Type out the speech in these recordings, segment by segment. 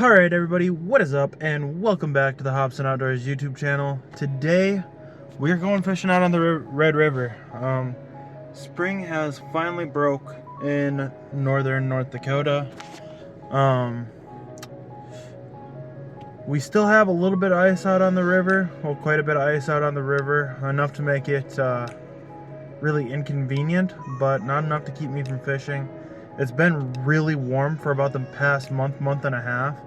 Alright everybody, what is up and welcome back to the Hobson Outdoors YouTube channel. Today we're going fishing out on the Red River. Spring has finally broke in northern North Dakota. We still have a little bit of ice out on the river, well quite a bit of ice out on the river, enough to make it really inconvenient, but not enough to keep me from fishing. It's been really warm for about the past month and a half,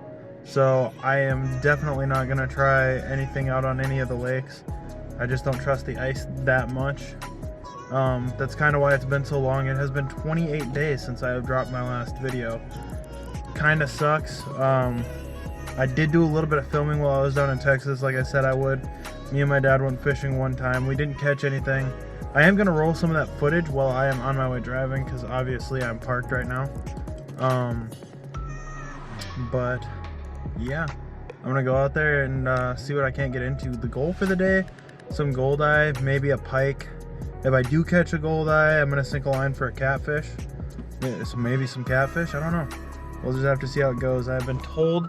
so I am definitely not going to try anything out on any of the lakes. I just don't trust the ice that much. That's kind of why it's been so long. It has been 28 days since I have dropped my last video. Kind of sucks. I did do a little bit of filming while I was down in Texas, like I said I would. Me and my dad went fishing one time. We didn't catch anything. I am going to roll some of that footage while I am on my way driving, because obviously I'm parked right now. But yeah, I'm going to go out there and see what I can't get into. The goal for the day, some goldeye, maybe a pike. If I do catch a goldeye, I'm going to sink a line for a catfish. Yeah, so maybe some catfish, I don't know. We'll just have to see how it goes. I've been told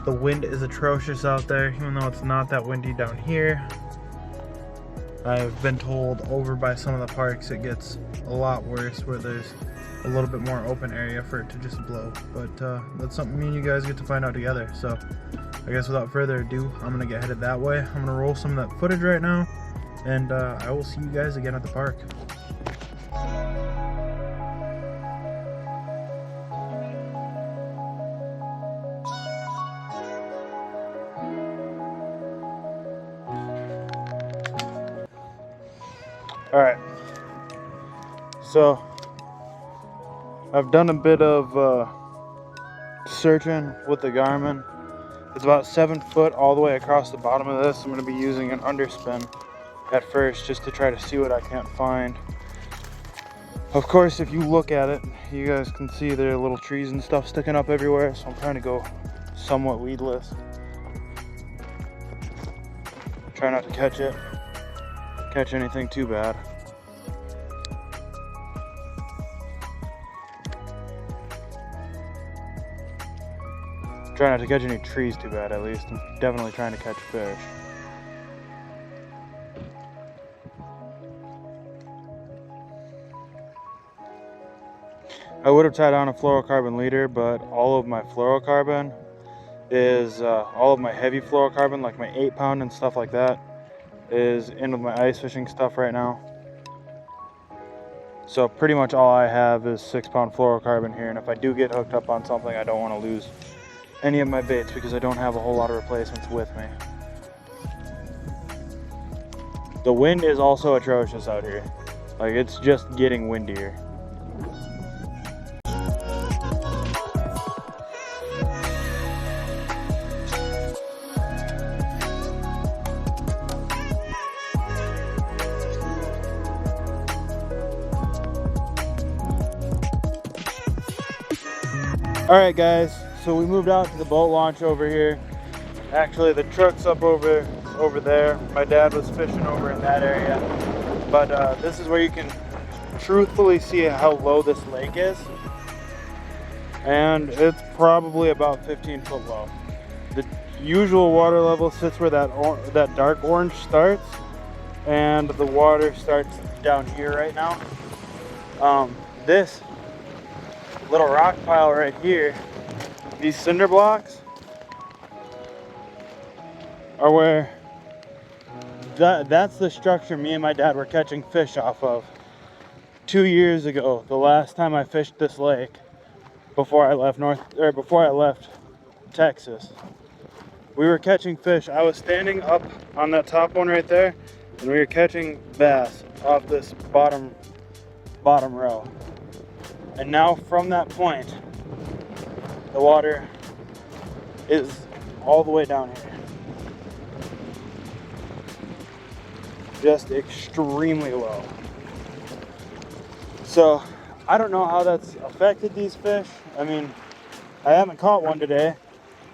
the wind is atrocious out there, even though it's not that windy down here. I've been told over by some of the parks it gets a lot worse, where there's a little bit more open area for it to just blow. But that's something me and you guys get to find out together. So I guess without further ado, I'm going to get headed that way. I'm going to roll some of that footage right now, and I will see you guys again at the park. Alright, so I've done a bit of searching with the Garmin. It's about 7 foot all the way across the bottom of this. I'm going to be using an underspin at first just to try to see what I can't find. Of course, if you look at it, you guys can see there are little trees and stuff sticking up everywhere, so I'm trying to go somewhat weedless. Try not to catch anything too bad. Try not to catch any trees too bad, at least. I'm definitely trying to catch fish. I would have tied on a fluorocarbon leader, but all of my fluorocarbon is, all of my heavy fluorocarbon, like my 8-pound and stuff like that, is in with my ice fishing stuff right now. So pretty much all I have is 6-pound fluorocarbon here, and if I do get hooked up on something, I don't want to lose any of my baits because I don't have a whole lot of replacements with me. The wind is also atrocious out here. Like, it's just getting windier. Alright guys, so we moved out to the boat launch over here. Actually, the truck's up over there. My dad was fishing over in that area. But this is where you can truthfully see how low this lake is. And it's probably about 15 foot low. The usual water level sits where that dark orange starts. And the water starts down here right now. This little rock pile right here, these cinder blocks are where that's the structure me and my dad were catching fish off of 2 years ago, the last time I fished this lake before I left Texas. We were catching fish. I was standing up on that top one right there, and we were catching bass off this bottom row. And now from that point, the water is all the way down here. Just extremely low. So I don't know how that's affected these fish. I mean, I haven't caught one today.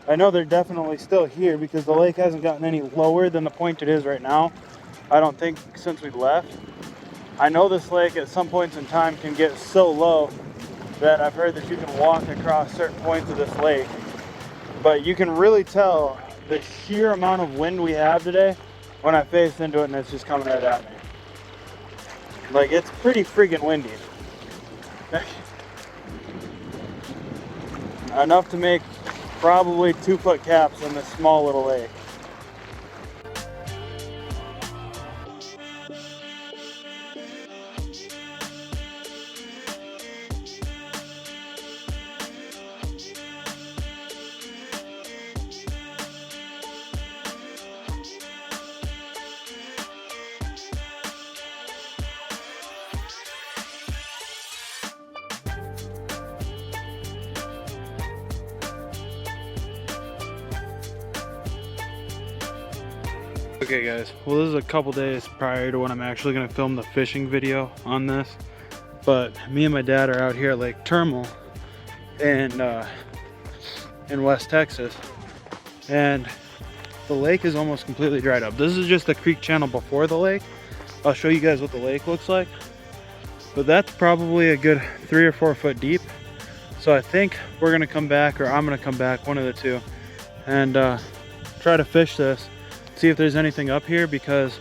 I know they're definitely still here because the lake hasn't gotten any lower than the point it is right now. I don't think since we left. I know this lake at some points in time can get so low that I've heard that you can walk across certain points of this lake But you can really tell the sheer amount of wind we have today when I face into it and it's just coming right at me. Like, it's pretty freaking windy. Enough to make probably 2-foot caps in this small little lake. Okay guys, well this is a couple days prior to when I'm actually going to film the fishing video on this, but me and my dad are out here at Lake Termal in West Texas, and the lake is almost completely dried up. This is just the creek channel before the lake. I'll show you guys what the lake looks like, but that's probably a good 3 or 4 foot deep. So I think we're going to come back, or I'm going to come back, one of the two, and try to fish this, see if there's anything up here, because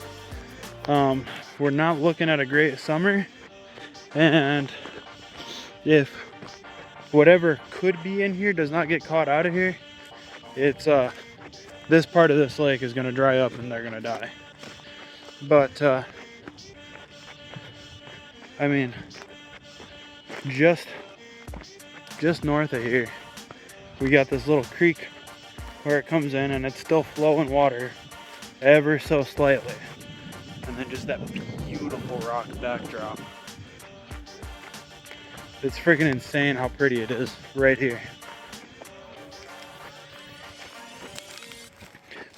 we're not looking at a great summer, and if whatever could be in here does not get caught out of here, it's this part of this lake is going to dry up and they're going to die. But I mean, just north of here we got this little creek where it comes in, and it's still flowing water ever so slightly, and then just that beautiful rock backdrop. It's freaking insane how pretty it is right here.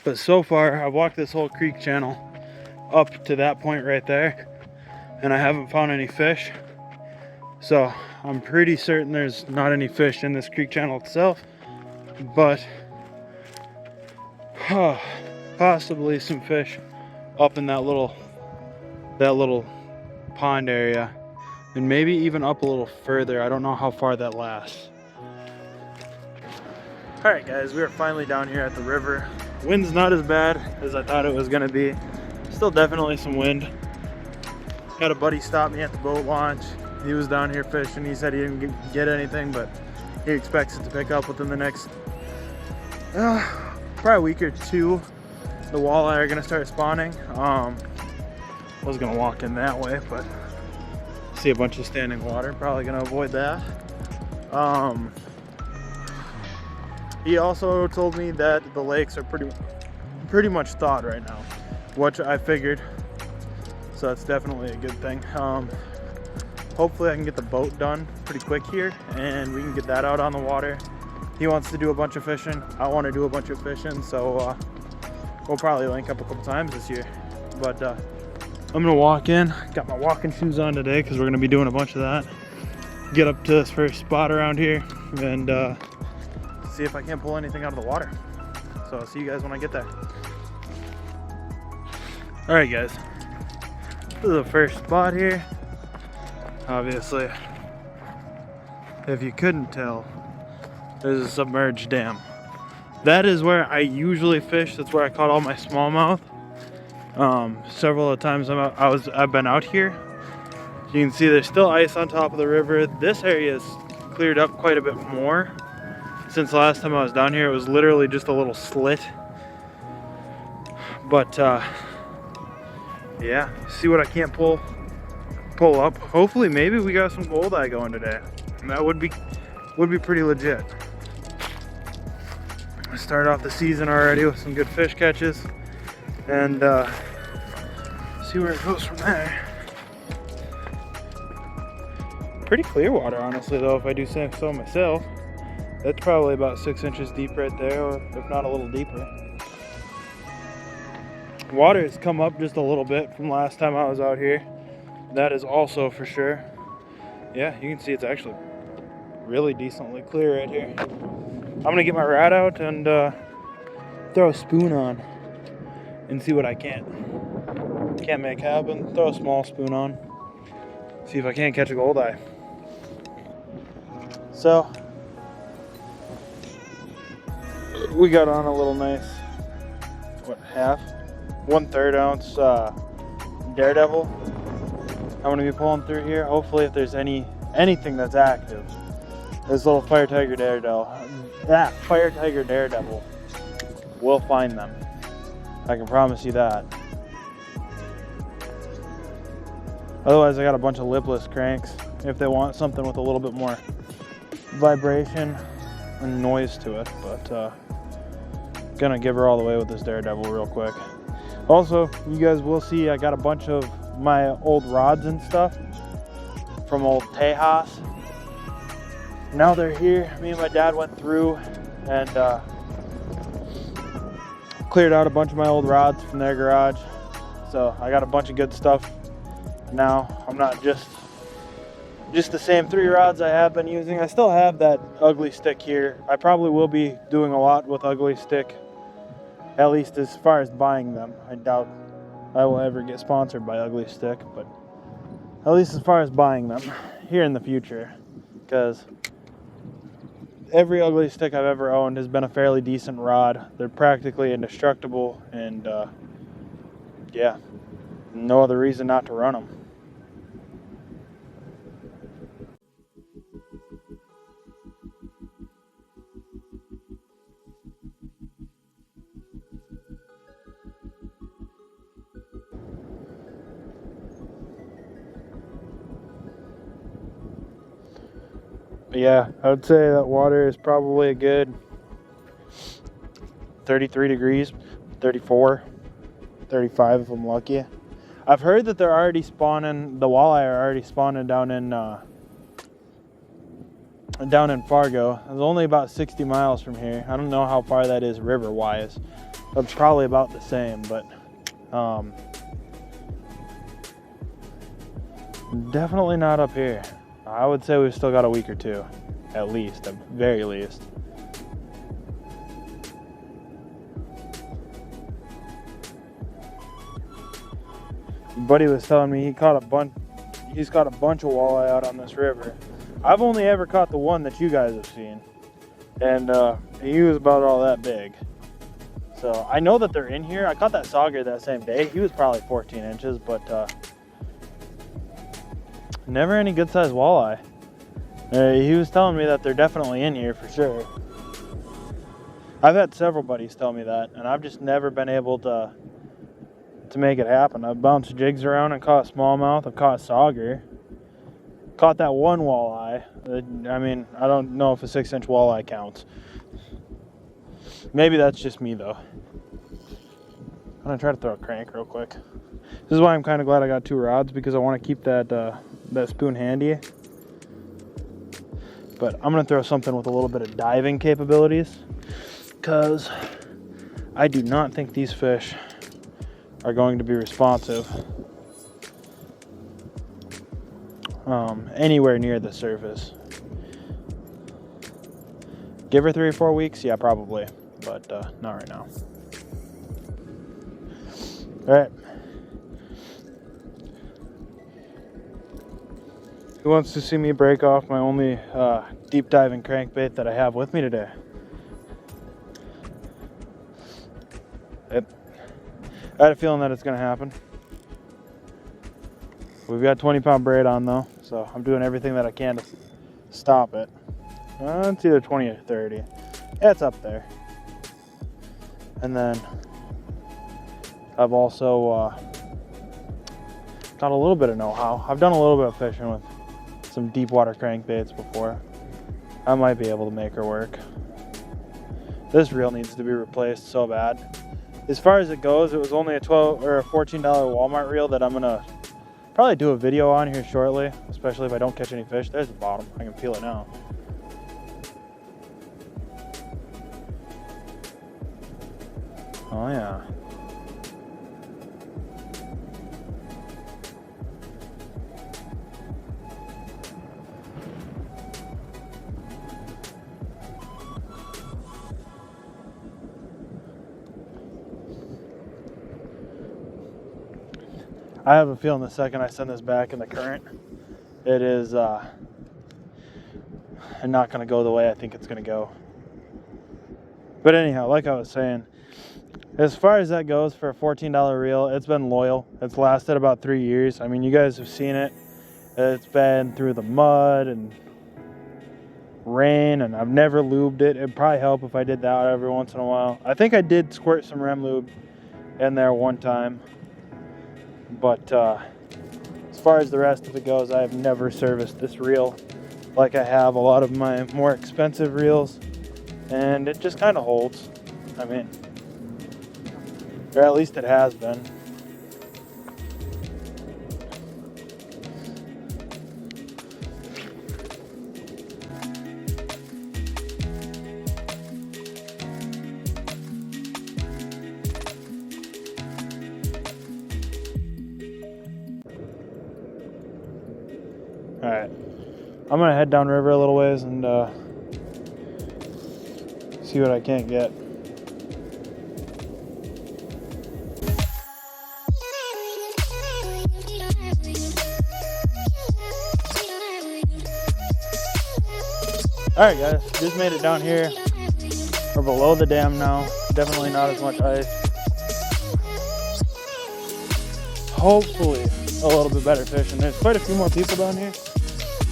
But so far I've walked this whole creek channel up to that point right there, and I haven't found any fish. So I'm pretty certain there's not any fish in this creek channel itself, but possibly some fish up in that little pond area, and maybe even up a little further. I don't know how far that lasts. All right guys, we are finally down here at the river. Wind's not as bad as I thought it was gonna be. Still definitely some wind. Had a buddy stop me at the boat launch. He was down here fishing. He said he didn't get anything, but he expects it to pick up within the next probably a week or two. The walleye are gonna start spawning. Was gonna walk in that way, but see a bunch of standing water, probably gonna avoid that. He also told me that the lakes are pretty much thawed right now, which I figured, so that's definitely a good thing. Hopefully I can get the boat done pretty quick here and we can get that out on the water. He wants to do a bunch of fishing, I want to do a bunch of fishing, so we'll probably link up a couple times this year. But I'm gonna walk in. Got my walking shoes on today because we're gonna be doing a bunch of that. Get up to this first spot around here and see if I can't pull anything out of the water. So I'll see you guys when I get there. All right guys, this is the first spot here. Obviously, if you couldn't tell, there's a submerged dam. That is where I usually fish. That's where I caught all my smallmouth. Several of the times I've been out here. You can see there's still ice on top of the river. This area is cleared up quite a bit more. Since the last time I was down here, it was literally just a little slit. But yeah, see what I can't pull up. Hopefully maybe we got some goldeye going today. And that would be pretty legit. I started off the season already with some good fish catches, and see where it goes from there. Pretty clear water, honestly, though, if I do say so myself. That's probably about 6 inches deep right there, or if not a little deeper. Water has come up just a little bit from last time I was out here. That is also for sure. Yeah, you can see it's actually really decently clear right here. I'm gonna get my rod out and throw a spoon on and see what I can't make happen. Throw a small spoon on, see if I can't catch a goldeye. So we got on a little nice, what, 1/3 ounce Daredevil. I'm gonna be pulling through here. Hopefully, if there's anything that's active, this little Fire Tiger Daredevil, will find them. I can promise you that. Otherwise, I got a bunch of lipless cranks if they want something with a little bit more vibration and noise to it, but gonna give her all the way with this Daredevil real quick. Also, you guys will see I got a bunch of my old rods and stuff from old Tejas. Now they're here. Me and my dad went through and cleared out a bunch of my old rods from their garage. So I got a bunch of good stuff now. I'm not just the same 3 rods I have been using. I still have that ugly stick here. I probably will be doing a lot with ugly stick, at least as far as buying them. I doubt I will ever get sponsored by Ugly Stick, but at least as far as buying them here in the future, because every Ugly Stick I've ever owned has been a fairly decent rod. They're practically indestructible, and yeah, no other reason not to run them. But yeah, I would say that water is probably a good 33 degrees, 34, 35 if I'm lucky. I've heard that they're already spawning, the walleye are already spawning down in Fargo. It's only about 60 miles from here. I don't know how far that is river-wise. It's probably about the same, but definitely not up here. I would say we've still got a week or two, at least, at very least. Buddy was telling me he's caught a bunch of walleye out on this river. I've only ever caught the one that you guys have seen, and he was about all that big. So I know that they're in here. I caught that sauger that same day. He was probably 14 inches, but never any good sized walleye. He was telling me that they're definitely in here for sure. I've had several buddies tell me that, and I've just never been able to make it happen. I've bounced jigs around and caught smallmouth. I've caught sauger. Caught that one walleye. I mean, I don't know if a 6-inch walleye counts. Maybe that's just me though. I'm gonna try to throw a crank real quick. This is why I'm kind of glad I got 2 rods, because I want to keep that spoon handy. But I'm gonna throw something with a little bit of diving capabilities, because I do not think these fish are going to be responsive anywhere near the surface. Give her 3 or 4 weeks, yeah, probably, but not right now. All right. Who wants to see me break off my only deep diving crankbait that I have with me today? Yep. I had a feeling that it's gonna happen. We've got 20-pound braid on though, so I'm doing everything that I can to stop it. It's either 20 or 30. Yeah, it's up there. And then I've also got a little bit of know-how. I've done a little bit of fishing with some deep water crankbaits before. I might be able to make her work. This reel needs to be replaced so bad. As far as it goes, it was only a $12 or a $14 Walmart reel that I'm gonna probably do a video on here shortly, especially if I don't catch any fish. There's the bottom. I can feel it now. Oh yeah. I have a feeling the second I send this back in the current, it is not going to go the way I think it's going to go. But anyhow, like I was saying, as far as that goes for a $14 reel, it's been loyal. It's lasted about 3 years. I mean, you guys have seen it. It's been through the mud and rain, and I've never lubed it. It'd probably help if I did that every once in a while. I think I did squirt some Rem lube in there one time. But as far as the rest of it goes, I have never serviced this reel like I have a lot of my more expensive reels. And it just kind of holds. I mean, or at least it has been. Alright, I'm gonna head down river a little ways and see what I can't get. Alright guys, just made it down here. We're below the dam now. Definitely not as much ice. Hopefully a little bit better fishing. There's quite a few more people down here.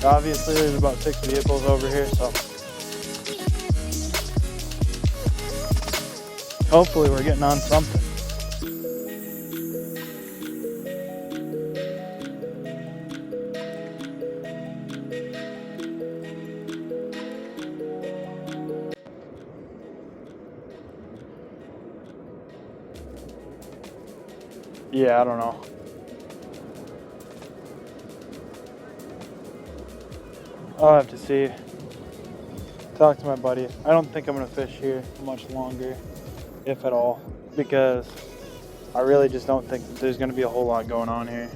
Obviously there's about 6 vehicles over here, so hopefully we're getting on something. Yeah, I don't know. I'll have to see. Talk to my buddy. I don't think I'm gonna fish here much longer, if at all, because I really just don't think that there's gonna be a whole lot going on here.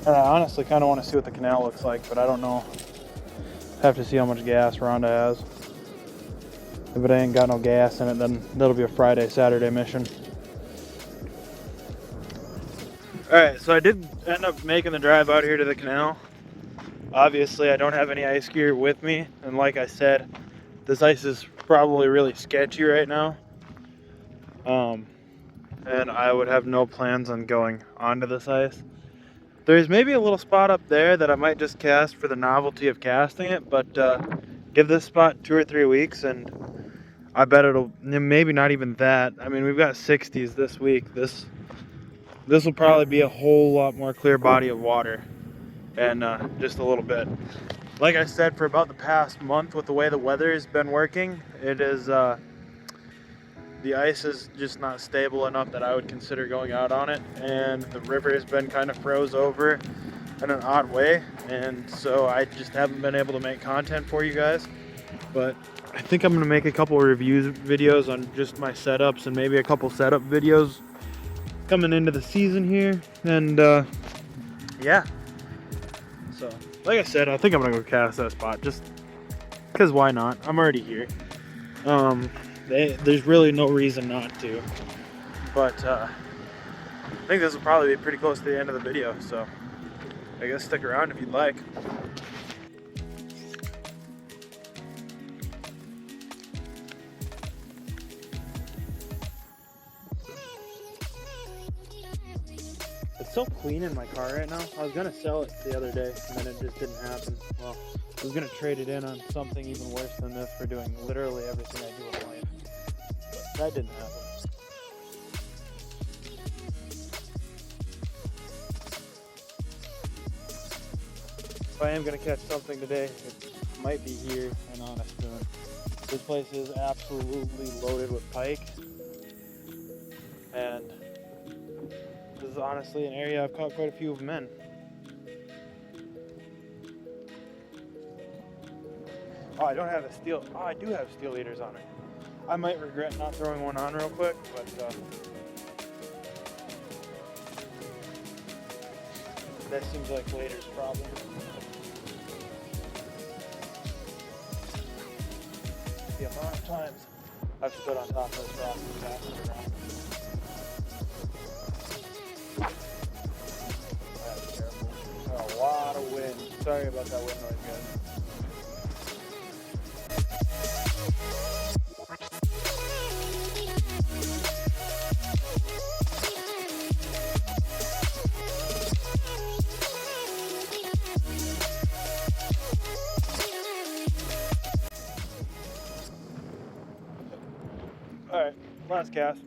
And I honestly kind of want to see what the canal looks like, but I don't know. Have to see how much gas Rhonda has. If it ain't got no gas in it, then that'll be a Friday, Saturday mission. Alright, so I did end up making the drive out here to the canal. Obviously, I don't have any ice gear with me, and like I said, this ice is probably really sketchy right now. And I would have no plans on going onto this ice. There's maybe a little spot up there that I might just cast for the novelty of casting it, but give this spot 2 or 3 weeks and I bet it'll, maybe not even that. I mean, we've got 60s this week. This will probably be a whole lot more clear body of water, and just a little bit. Like I said, for about the past month, with the way the weather has been working, it is the ice is just not stable enough that I would consider going out on it, and the river has been kind of froze over in an odd way, and so I just haven't been able to make content for you guys. But I think I'm gonna make a couple of reviews videos on just my setups, and maybe a couple setup videos coming into the season here, and yeah. So like I said, I think I'm gonna go cast that spot just because why not? I'm already here. There's really no reason not to, but I think this will probably be pretty close to the end of the video, so I guess stick around if you'd like. It's so clean in my car right now. I was gonna sell it the other day, and then it just didn't happen. Well, I was gonna trade it in on something even worse than this for doing literally everything I do in life. But that didn't happen. If I am gonna catch something today, it might be here in Honest Spoon. This place is absolutely loaded with pike, and this is honestly an area I've caught quite a few of them in. Oh, I don't have a steel. Oh, I do have steel leaders on it. I might regret not throwing one on real quick, but that seems like later's problem. The amount of times I've stood on top of this rock and passed it around. I have to be careful. Sorry about that wind noise, guys. Alright, last cast.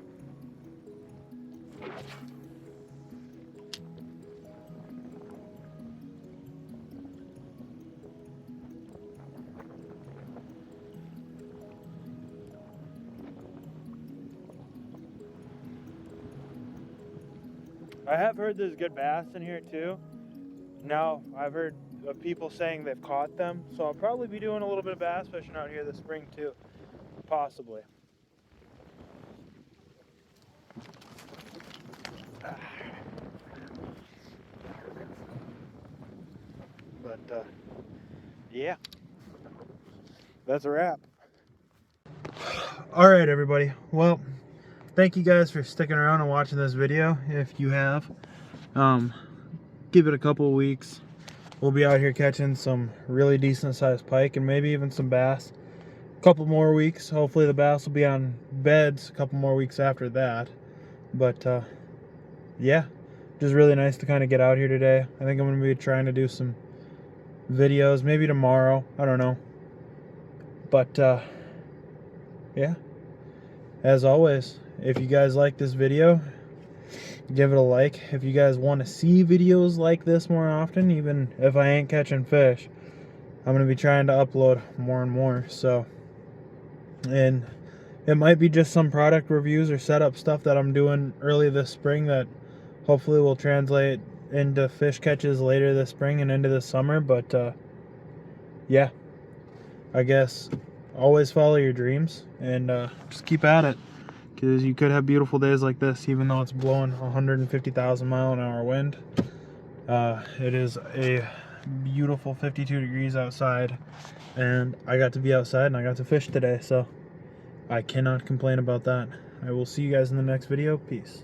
I have heard there's good bass in here too. Now, I've heard of people saying they've caught them, so I'll probably be doing a little bit of bass fishing out here this spring too. Possibly. But, yeah. That's a wrap. Alright, everybody. Well, thank you guys for sticking around and watching this video. If you have, give it a couple of weeks. We'll be out here catching some really decent sized pike and maybe even some bass. A couple more weeks. Hopefully the bass will be on beds a couple more weeks after that. But yeah, just really nice to kind of get out here today. I think I'm going to be trying to do some videos maybe tomorrow. I don't know. But yeah, as always, if you guys like this video, give it a like. If you guys want to see videos like this more often, even if I ain't catching fish, I'm going to be trying to upload more and more. So, and it might be just some product reviews or setup stuff that I'm doing early this spring that hopefully will translate into fish catches later this spring and into the summer. But yeah, I guess always follow your dreams and just keep at it, because you could have beautiful days like this even though it's blowing 150,000 mile an hour wind. It is a beautiful 52 degrees outside, and I got to be outside and I got to fish today, so I cannot complain about that. I will see you guys in the next video. Peace.